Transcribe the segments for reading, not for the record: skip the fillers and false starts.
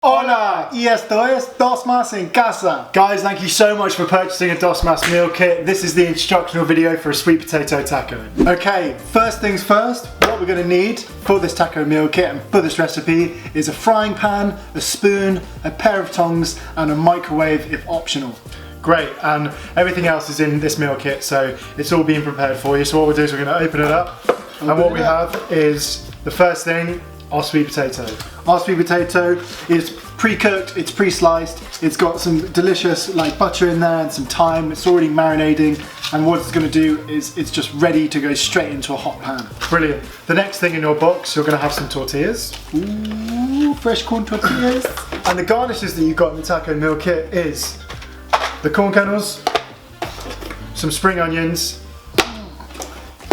Hola, y esto es Dos Más en Casa. Guys, thank you so much for purchasing a Dos Más meal kit. This is the instructional video for a sweet potato taco. Okay, first things first, what we're going to need for this taco meal kit and for this recipe is a frying pan, a spoon, a pair of tongs and a microwave if optional. Great, and everything else is in this meal kit, so it's all being prepared for you. So what we'll do is we're going to open it up, and what we have is the first thing, our sweet potato. Our sweet potato is pre-cooked, it's pre-sliced, it's got some delicious like butter in there and some thyme, it's already marinating, and what it's going to do is it's just ready to go straight into a hot pan. Brilliant. The next thing in your box, you're going to have some tortillas. Ooh, fresh corn tortillas. And the garnishes that you got in the taco meal kit is the corn kernels, some spring onions,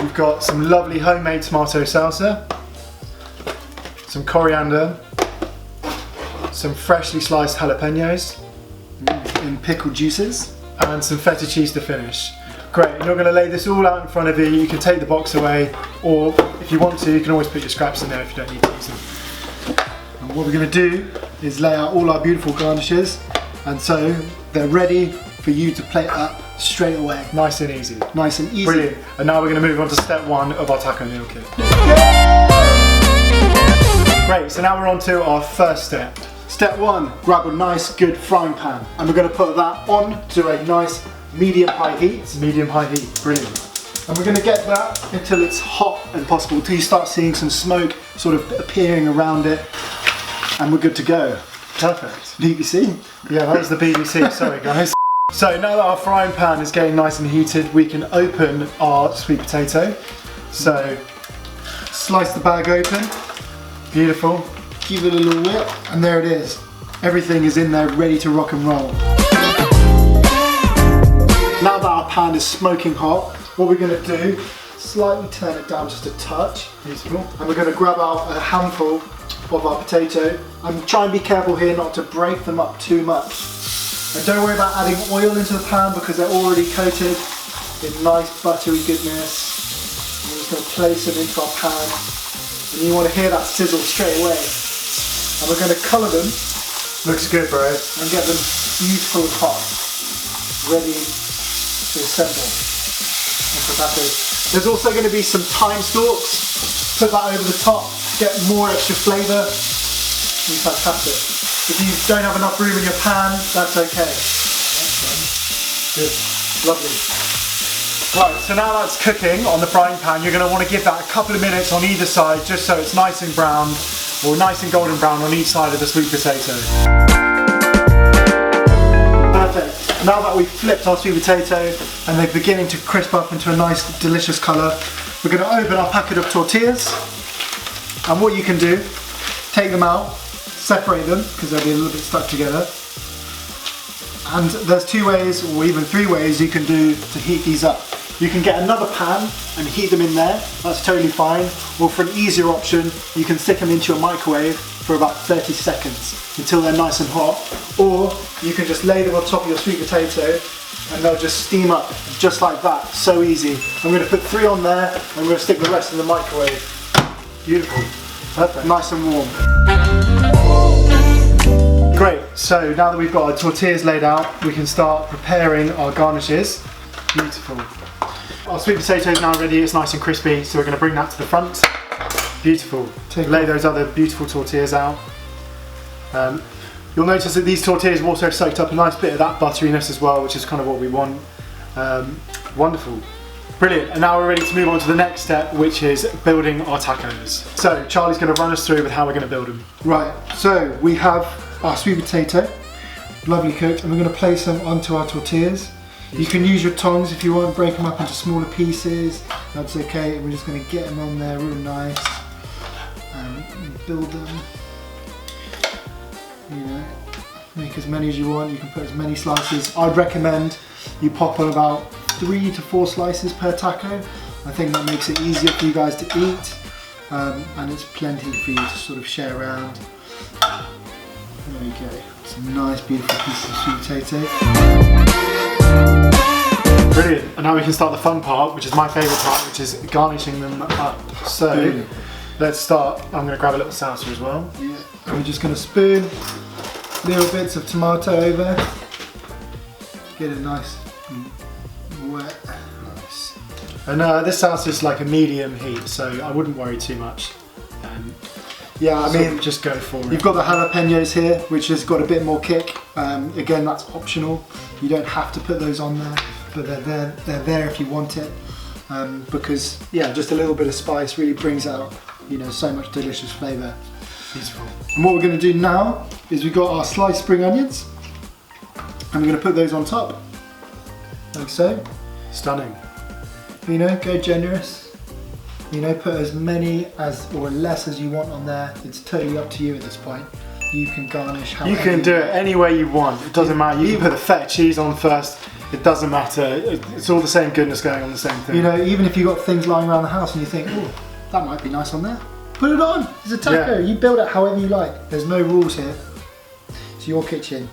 we've got some lovely homemade tomato salsa, some coriander, some freshly sliced jalapenos, in pickled juices, and some feta cheese to finish. Great, and you're going to lay this all out in front of you. You can take the box away, or if you want to, you can always put your scraps in there if you don't need to use them. And what we're going to do is lay out all our beautiful garnishes, and so they're ready for you to plate up straight away. Nice and easy. Nice and easy. Brilliant. And now we're going to move on to step one of our taco meal kit. Great, so now we're on to our first step. Step one, grab a nice good frying pan, and we're going to put that on to a nice medium-high heat. Medium-high heat, brilliant. And we're going to get that until it's hot and possible, until you start seeing some smoke sort of appearing around it, and we're good to go. Perfect. BBC? Yeah, that was the BBC, sorry guys. So now that our frying pan is getting nice and heated, we can open our sweet potato. So, Slice the bag open. beautiful. Give it a little whip, and there it is. Everything is in there ready to rock and roll. Now that our pan is smoking hot, what we're going to do, slightly turn it down just a touch. Beautiful. And we're going to grab out a handful of our potato, and try and be careful here not to break them up too much. And don't worry about adding oil into the pan because they're already coated in nice buttery goodness. We're just going to place them into our pan, and you want to hear that sizzle straight away. And we're going to colour them. Looks good, bro. And get them beautiful and hot, ready to assemble into potatoes. There's also going to be some thyme stalks. Put that over the top, get more extra flavour. It's fantastic. If you don't have enough room in your pan, that's okay. Good. Lovely. Right, so now that's cooking on the frying pan, you're going to want to give that a couple of minutes on either side just so it's nice and brown, or nice and golden brown on each side of the sweet potato. Perfect. Now that we've flipped our sweet potato and they're beginning to crisp up into a nice delicious colour, we're going to open our packet of tortillas, and what you can do, take them out, separate them because they'll be a little bit stuck together. And there's two ways, or even three ways you can do to heat these up. You can get another pan and heat them in there, that's totally fine. Or for an easier option, you can stick them into your microwave for about 30 seconds until they're nice and hot. Or you can just lay them on top of your sweet potato and they'll just steam up just like that, so easy. I'm going to put 3 on there and we're going to stick the rest in the microwave. Beautiful. Perfect. Nice and warm. Great, so now that we've got our tortillas laid out, we can start preparing our garnishes. Beautiful. Our sweet potato is now ready, it's nice and crispy, so we're going to bring that to the front. Beautiful. Lay those other beautiful tortillas out. You'll notice that these tortillas have also soaked up a nice bit of that butteriness as well, which is kind of what we want. Wonderful. Brilliant, and now we're ready to move on to the next step, which is building our tacos. So Charlie's going to run us through with how we're going to build them. Right, so we have our sweet potato, lovely cooked, and we're going to place them onto our tortillas. You can use your tongs if you want, break them up into smaller pieces, that's okay. We're just going to get them on there real nice and build them. You know, make as many as you want, you can put as many slices. I'd recommend you pop on about 3 to 4 slices per taco. I think that makes it easier for you guys to eat, and it's plenty for you to sort of share around. There we go, some nice beautiful pieces of sweet potato. Brilliant, and now we can start the fun part, which is my favourite part, which is garnishing them up. So let's start. I'm going to grab a little salsa as well. Yeah, and we're just going to spoon little bits of tomato over. Get it nice and wet. Nice. And this sauce is like a medium heat, so I wouldn't worry too much. Yeah, I mean, just go for it. You've got the jalapenos here, which has got a bit more kick. Again, that's optional. You don't have to put those on there, but they're there if you want it. Because yeah, just a little bit of spice really brings out, you know, so much delicious flavour. Beautiful. And what we're going to do now is we've got our sliced spring onions, and we're going to put those on top, like so. Stunning. You know, go generous. You know, put as many as or less as you want on there. It's totally up to you at this point. You can garnish however You can do it any way you want. It doesn't matter. You can put the feta cheese on first. It doesn't matter. It's all the same goodness going on the same thing. You know, even if you've got things lying around the house and you think, oh, that might be nice on there, put it on. It's a taco. You build it however you like. There's no rules here. It's your kitchen.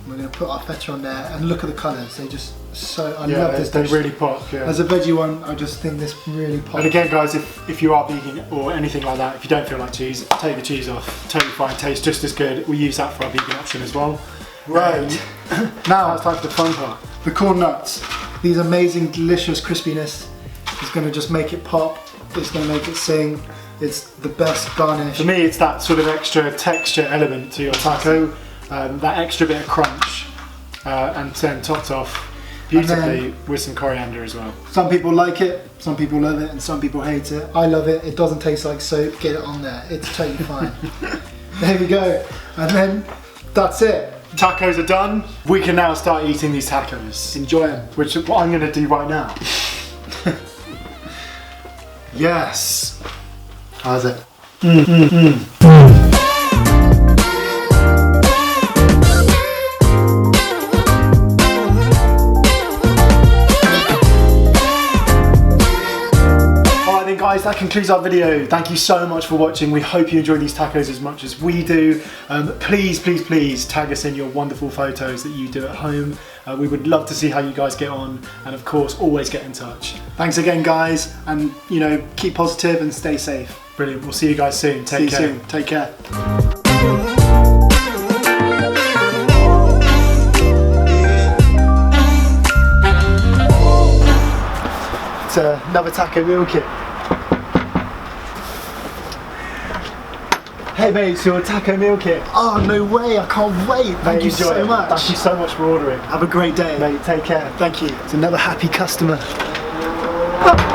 We're going to put our feta on there and look at the colours. They just I love this they dish. really pop. Yeah. As a veggie one, I just think this really pops. And again, guys, if you are vegan or anything like that, if you don't feel like cheese, take the cheese off. Totally fine. Tastes just as good. We use that for our vegan option as well. Right. Now it's time for the fun part. The corn nuts. These amazing, delicious crispiness is going to just make it pop. It's going to make it sing. It's the best garnish. For me, it's that sort of extra texture element to your taco, that extra bit of crunch, and then topped off beautifully with some coriander as well. Some people like it, some people love it, and some people hate it. I love it. It doesn't taste like soap. Get it on there. It's totally fine. There we go. And then that's it. Tacos are done. We can now start eating these tacos. Enjoy them. Which is what I'm going to do right now. Yes. How's it? Guys, that concludes our video. Thank you so much for watching. We hope you enjoy these tacos as much as we do. Please, please, please tag us in your wonderful photos that you do at home. We would love to see how you guys get on, and of course, always get in touch. Thanks again, guys, and you know, keep positive and stay safe. Brilliant. We'll see you guys soon. Take care. See you soon. Take care. It's another taco meal kit. Hey mate, it's your taco meal kit. Oh, no way, I can't wait. Thank you so much. Thank you so much for ordering. Have a great day. Mate, take care. Thank you. It's another happy customer.